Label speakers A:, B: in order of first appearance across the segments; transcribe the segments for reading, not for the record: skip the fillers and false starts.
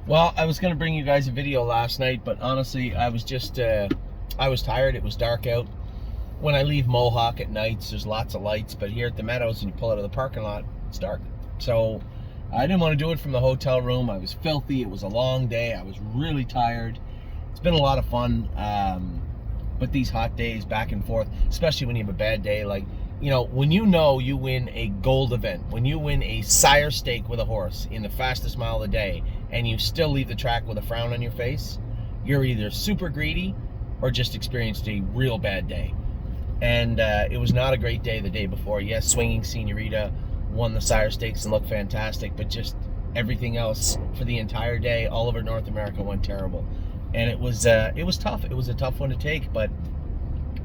A: Well, I was going to bring you guys a video last night, but honestly, I was tired. It was dark out. When I leave Mohawk at nights, there's lots of lights, but here at the Meadows, when you pull out of the parking lot, it's dark. So I didn't want to do it from the hotel room. I was filthy. It was a long day. I was really tired. It's been a lot of fun, but these hot days back and forth, especially when you have a bad day, like, when you win a gold event, when you win a sire stake with a horse in the fastest mile of the day, and you still leave the track with a frown on your face, you're either super greedy or just experienced a real bad day. And it was not a great day the day before. Yes, Swinging Senorita won the sire stakes and looked fantastic, but just everything else for the entire day, all over North America, went terrible. And it was tough. It was a tough one to take, but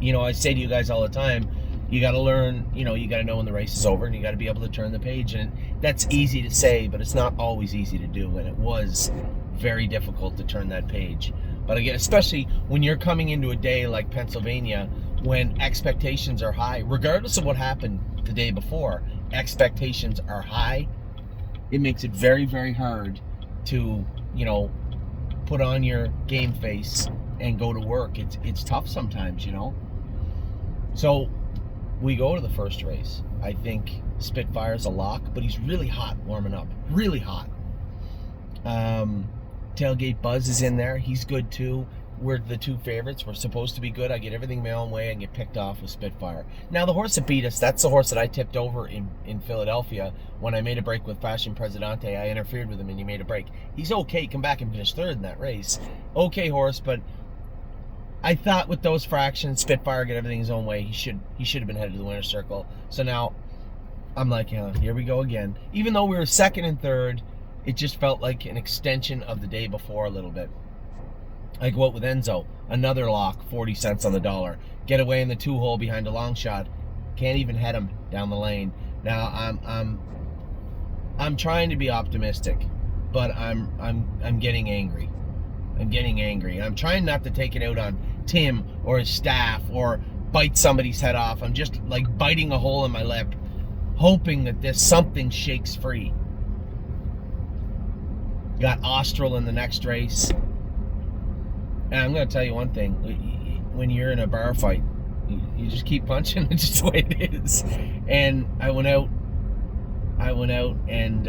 A: I say to you guys all the time, you got to learn, you got to know when the race is over, and you got to be able to turn the page. And that's easy to say, but it's not always easy to do. And it was very difficult to turn that page. But again, especially when you're coming into a day like Pennsylvania, when expectations are high, regardless of what happened the day before, expectations are high. It makes it very, very hard to, put on your game face and go to work. It's tough sometimes, So we go to the first race. I think Spitfire's a lock, but he's really hot warming up. Really hot. Tailgate Buzz is in there. He's good too. We're the two favorites. We're supposed to be good. I get everything my own way and get picked off with Spitfire. Now, the horse that beat us, that's the horse that I tipped over in Philadelphia when I made a break with Fashion Presidente. I interfered with him and he made a break. He's okay. Come back and finish third in that race. Okay horse, but I thought with those fractions, Spitfire get everything his own way. He should have been headed to the winner's circle. So now I'm like, here we go again. Even though we were second and third, it just felt like an extension of the day before a little bit. I go out with Enzo, another lock, 40 cents on the dollar. Get away in the 2-hole behind a long shot. Can't even head him down the lane. Now I'm trying to be optimistic, but I'm getting angry. I'm getting angry. I'm trying not to take it out on Tim or his staff or bite somebody's head off. I'm just like biting a hole in my lip, hoping that something shakes free. Got Austral in the next race. And I'm going to tell you one thing. When you're in a bar fight, you just keep punching. It's just the way it is. And I went out and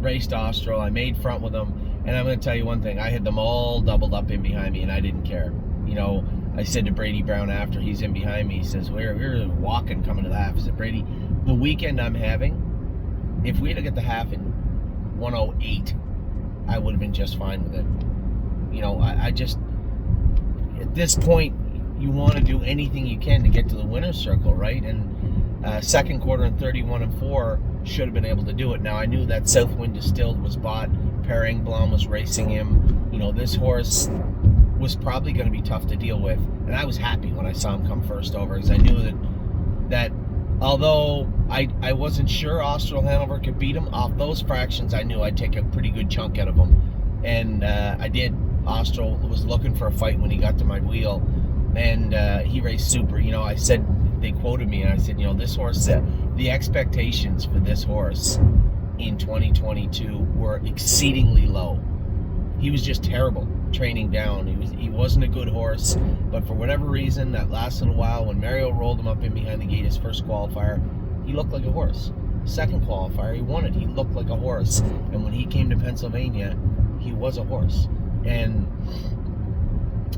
A: raced Austral. I made front with them. And I'm going to tell you one thing. I had them all doubled up in behind me, and I didn't care. I said to Brady Brown after he's in behind me, he says, we're walking coming to the half. I said, Brady, the weekend I'm having, if we had to get the half in 108, I would have been just fine with it. I just, at this point, you want to do anything you can to get to the winner's circle, right? And second quarter and 31-4 should have been able to do it. Now, I knew that Southwind Distilled was bought. Per Engblom was racing him. This horse was probably going to be tough to deal with. And I was happy when I saw him come first over, because I knew that although I wasn't sure Austral Hanover could beat him, off those fractions, I knew I'd take a pretty good chunk out of him. And I did. Austral was looking for a fight when he got to my wheel, and he raced super. I said, they quoted me, and I said, this horse, the expectations for this horse in 2022 were exceedingly low. He was just terrible training down. He wasn't a good horse, but for whatever reason, that last little while when Mario rolled him up in behind the gate his first qualifier, he looked like a horse. Second qualifier, he won it. He looked like a horse. And when he came to Pennsylvania, he was a horse. And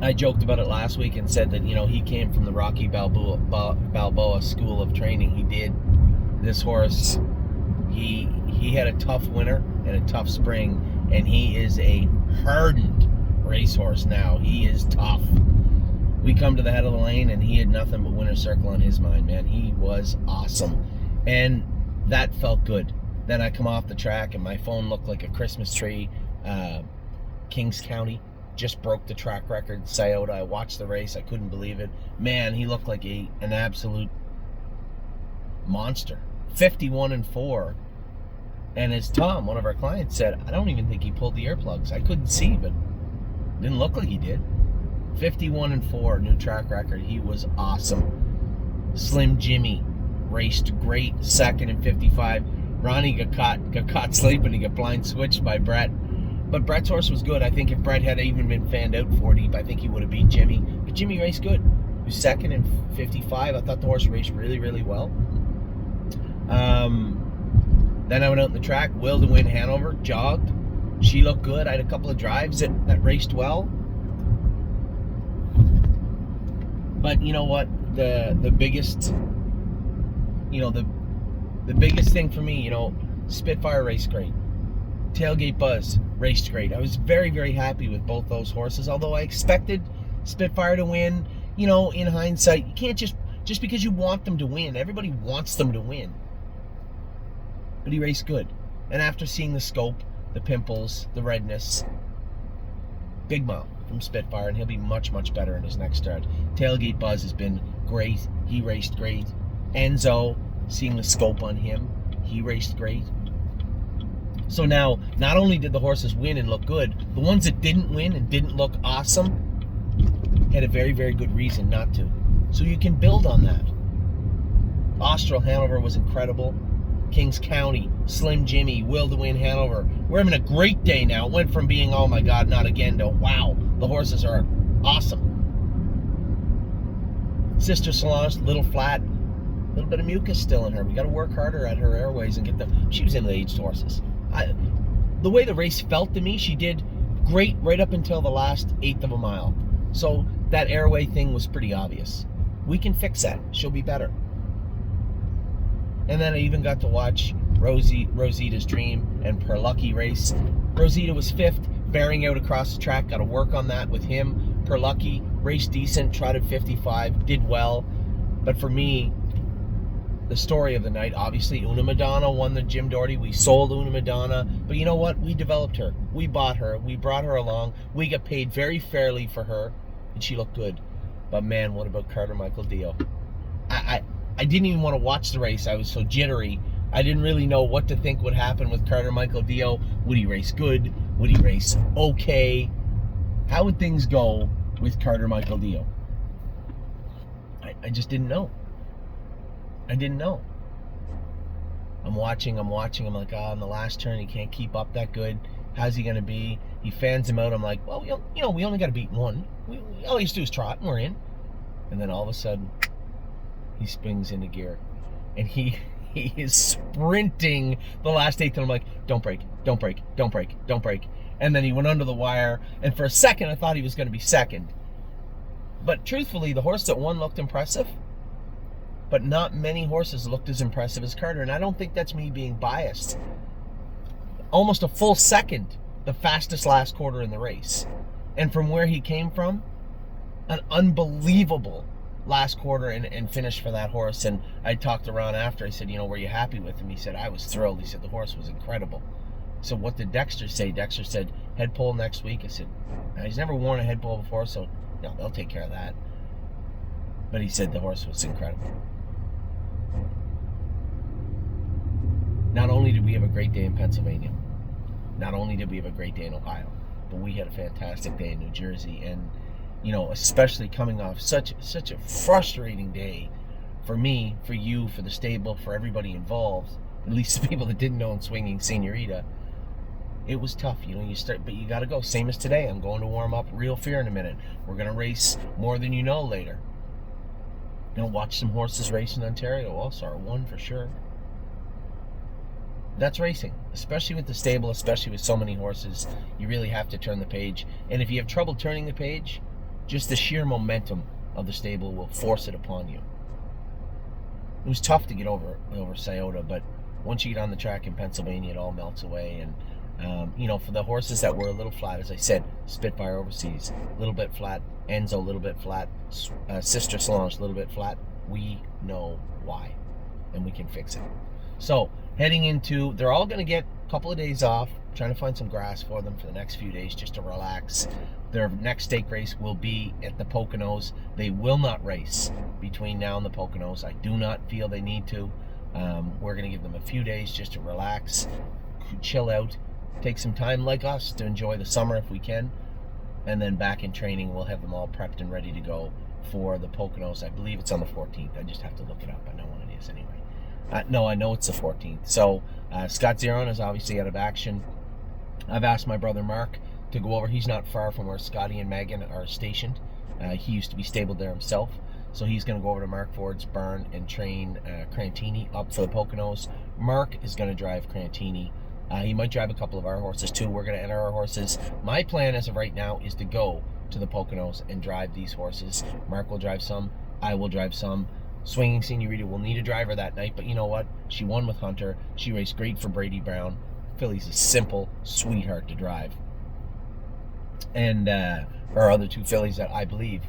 A: I joked about it last week and said that, he came from the Rocky Balboa school of training. He did. This horse, he had a tough winter and a tough spring, and he is a hardened racehorse now. He is tough. We come to the head of the lane, and he had nothing but winner's circle on his mind, man. He was awesome. And that felt good. Then I come off the track, and my phone looked like a Christmas tree. Kings County just broke the track record. Scioto, I watched the race. I couldn't believe it. Man, he looked like an absolute monster. 51-4. And as Tom, one of our clients, said, I don't even think he pulled the earplugs. I couldn't see, but it didn't look like he did. 51-4, new track record. He was awesome. Slim Jimmy raced great, second and 55. Ronnie got caught sleeping. He got blind switched by Brett. But Brett's horse was good. I think if Brett had even been fanned out 4 deep, I think he would have beat Jimmy. But Jimmy raced good. He was second in 55. I thought the horse raced really, really well. Then I went out in the track. Will to win Hanover, jogged. She looked good. I had a couple of drives that raced well. But you know what? The biggest, the biggest thing for me, Spitfire raced great. Tailgate Buzz raced great. I was very, very happy with both those horses, although I expected Spitfire to win. In hindsight, you can't just because you want them to win. Everybody wants them to win. But he raced good. And after seeing the scope, the pimples, the redness, big mile from Spitfire, and he'll be much, much better in his next start. Tailgate Buzz has been great. He raced great. Enzo, seeing the scope on him, he raced great. So now, not only did the horses win and look good, the ones that didn't win and didn't look awesome had a very, very good reason not to. So you can build on that. Austral Hanover was incredible. Kings County, Slim Jimmy, Will to win Hanover. We're having a great day now. It went from being, oh my God, not again, to wow, the horses are awesome. Sister Solange, little flat, a little bit of mucus still in her. We got to work harder at her airways and get them. She was in the aged horses. The way the race felt to me, she did great right up until the last 1/8 of a mile. So that airway thing was pretty obvious. We can fix that. She'll be better. And then I even got to watch Rosita's Dream and Perlucky race. Rosita was 5th, bearing out across the track. Got to work on that with him. Perlucky raced decent, trotted 55, did well. But for me, the story of the night, obviously, Una Madonna won the Jim Doherty. We sold Una Madonna. But you know what? We developed her. We bought her. We brought her along. We got paid very fairly for her. And she looked good. But man, what about Carter Michael Dio? I didn't even want to watch the race. I was so jittery. I didn't really know what to think would happen with Carter Michael Dio. Would he race good? Would he race okay? How would things go with Carter Michael Dio? I just didn't know. I didn't know. I'm watching. I'm like, in the last turn, he can't keep up that good. How's he going to be? He fans him out. I'm like, well, we only got to beat one. All he has to do is trot, and we're in. And then all of a sudden, he springs into gear. And he is sprinting the last 1/8. And I'm like, don't break, don't break, don't break, don't break. And then he went under the wire. And for a second, I thought he was going to be second. But truthfully, the horse that won looked impressive. But not many horses looked as impressive as Carter. And I don't think that's me being biased. Almost a full second, the fastest last quarter in the race. And from where he came from, an unbelievable last quarter and finish for that horse. And I talked to Ron after. I said, were you happy with him? He said, I was thrilled. He said, the horse was incredible. So what did Dexter say? Dexter said, head pole next week. I said, he's never worn a head pole before, so they'll take care of that. But he said the horse was incredible. Not only did we have a great day in Pennsylvania, not only did we have a great day in Ohio, but we had a fantastic day in New Jersey. And, especially coming off such a frustrating day for me, for you, for the stable, for everybody involved, at least the people that didn't know in swinging Senorita, it was tough. But you got to go. Same as today. I'm going to warm up Real Fear in a minute. We're going to race More Than You Know later. Watch some horses race in Ontario also, or one for sure. That's racing, especially with the stable, especially with so many horses. You really have to turn the page. And if you have trouble turning the page, just the sheer momentum of the stable will force it upon you. It was tough to get over Scioto, but once you get on the track in Pennsylvania, it all melts away. And for the horses that were a little flat, as I said, Spitfire Overseas, a little bit flat, Enzo, a little bit flat, Sister Solange, a little bit flat. We know why, and we can fix it. So, heading into, they're all going to get a couple of days off, trying to find some grass for them for the next few days just to relax. Their next stake race will be at the Poconos. They will not race between now and the Poconos. I do not feel they need to. We're going to give them a few days just to relax, chill out, take some time like us to enjoy the summer if we can. And then back in training, we'll have them all prepped and ready to go for the Poconos. I believe it's on the 14th. I just have to look it up. I know when it is anyway. No, I know it's the 14th. So Scott Zeron is obviously out of action. I've asked my brother Mark to go over. He's not far from where Scotty and Megan are stationed. He used to be stabled there himself. So he's going to go over to Mark Ford's barn and train Crantini up for the Poconos. Mark is going to drive Crantini. He might drive a couple of our horses too. We're going to enter our horses. My plan as of right now is to go to the Poconos and drive these horses. Mark will drive some. I will drive some. Swinging Senorita will need a driver that night, but you know what? She won with Hunter. She raced great for Brady Brown. Filly's a simple sweetheart to drive. And our other two fillies that I believe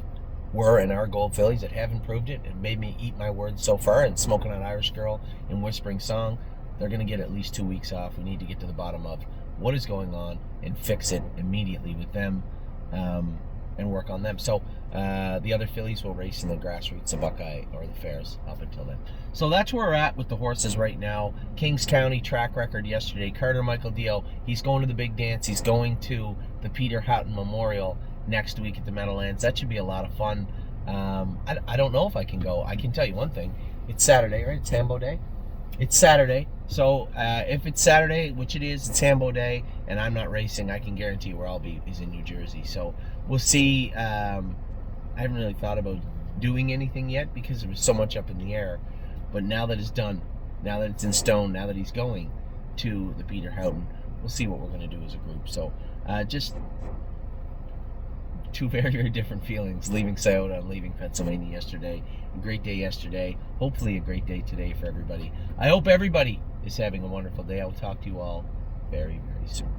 A: were and are gold fillies that haven't proved it and made me eat my words so far, and Smoking on Irish Girl and Whispering Song, they're going to get at least 2 weeks off. We need to get to the bottom of what is going on and fix it immediately with them, and work on them. So the other fillies will race in the grassroots, the Buckeye or the Fairs up until then. So that's where we're at with the horses right now. Kings County track record yesterday. Carter Michael Dio, he's going to the big dance. He's going to the Peter Houghton Memorial next week at the Meadowlands. That should be a lot of fun. I don't know if I can go. I can tell you one thing. It's Saturday, right? It's Hambo Day. It's Saturday. So if it's Saturday, which it is, it's Hambo Day, and I'm not racing, I can guarantee where I'll be is in New Jersey. So we'll see. I haven't really thought about doing anything yet because there was so much up in the air. But now that it's done, now that it's in stone, now that he's going to the Peter Houghton, we'll see what we're going to do as a group. So just two very, very different feelings leaving Scioto and leaving Pennsylvania yesterday. A great day yesterday. Hopefully a great day today for everybody. I hope everybody is having a wonderful day. I will talk to you all very, very soon.